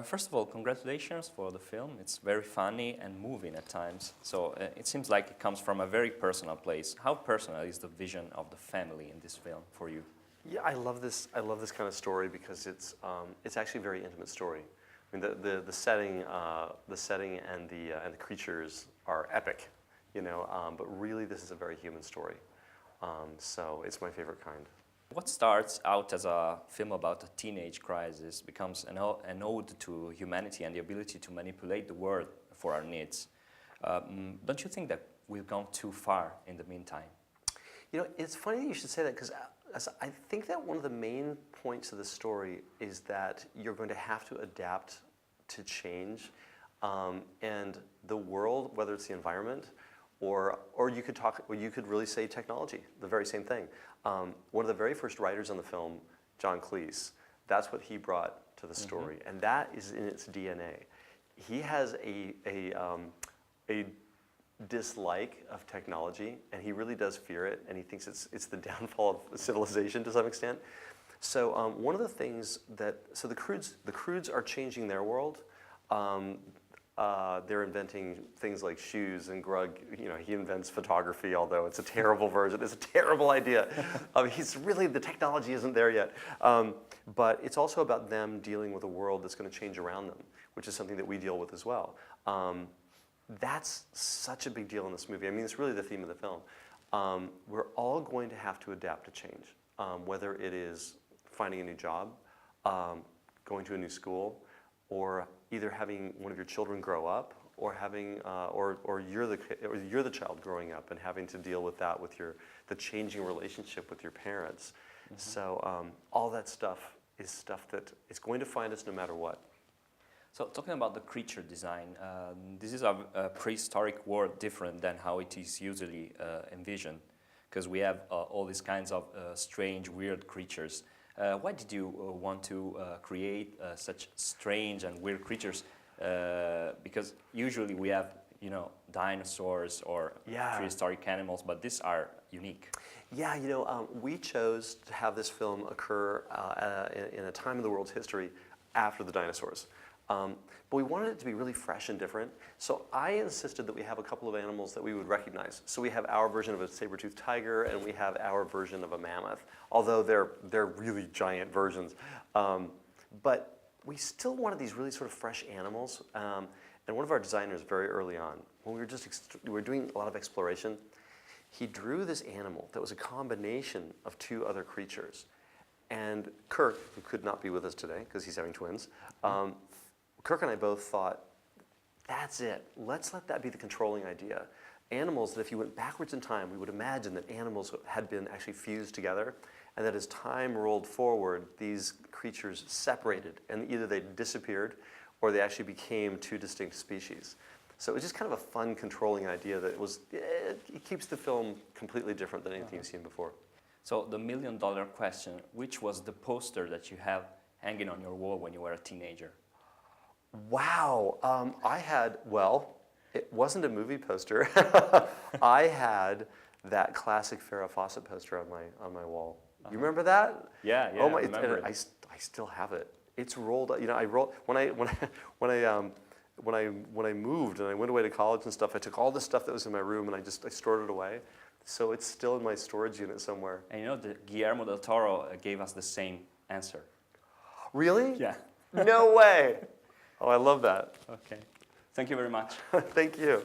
First of all, congratulations for the film. It's very funny and moving at times. So it seems like it comes from a very personal place. How personal is the vision of the family in this film for you? Yeah, I love this. I love this kind of story because it's actually a very intimate story. I mean, the setting and the creatures are epic, you know. But really, this is a very human story. So it's my favorite kind. What starts out as a film about a teenage crisis becomes an ode to humanity and the ability to manipulate the world for our needs. Don't you think that we've gone too far in the meantime? You know, it's funny that you should say that because I think that one of the main points of the story is that you're going to have to adapt to change, and the world, whether it's the environment, or you could really say technology, the very same thing. One of the very first writers on the film, John Cleese, that's what he brought to the story, and that is in its DNA. He has a dislike of technology, and he really does fear it, and he thinks it's the downfall of civilization to some extent. So one of the things so the Croods are changing their world. They're inventing things like shoes, and Grug, you know, he invents photography, although it's a terrible version. It's a terrible idea. The technology isn't there yet. But it's also about them dealing with a world that's going to change around them, which is something that we deal with as well. That's such a big deal in this movie. I mean, it's really the theme of the film. We're all going to have to adapt to change, whether it is finding a new job, going to a new school, or either having one of your children grow up, or having, or you're the child growing up and having to deal with that, with the changing relationship with your parents. So all that stuff is stuff that is going to find us no matter what. So talking about the creature design, this is a prehistoric world different than how it is usually envisioned, because we have all these kinds of strange, weird creatures. Why did you want to create such strange and weird creatures? Because usually we have, you know, dinosaurs or prehistoric animals, but these are unique. Yeah, you know, we chose to have this film occur in a time in the world's history after the dinosaurs. But we wanted it to be really fresh and different. So I insisted that we have a couple of animals that we would recognize. So we have our version of a saber-toothed tiger, and we have our version of a mammoth, although they're really giant versions. But we still wanted these really sort of fresh animals. And one of our designers very early on, when we were doing a lot of exploration, he drew this animal that was a combination of two other creatures. And Kirk, who could not be with us today because he's having twins, Kirk and I both thought, that's it. Let's let that be the controlling idea. Animals that if you went backwards in time, we would imagine that animals had been actually fused together, and that as time rolled forward, these creatures separated, and either they disappeared or they actually became two distinct species. So it was just kind of a fun controlling idea that it keeps the film completely different than anything you've seen before. So the million-dollar question, which was the poster that you have hanging on your wall when you were a teenager? Wow, it wasn't a movie poster. I had that classic Farrah Fawcett poster on my wall. You remember that? Yeah, Oh my! I remember it. I still have it. It's rolled. You know, I rolled when I moved and I went away to college and stuff. I took all the stuff that was in my room and I stored it away. So it's still in my storage unit somewhere. And you know, Guillermo del Toro gave us the same answer. Really? Yeah. No way. Oh, I love that. Okay. Thank you very much. Thank you.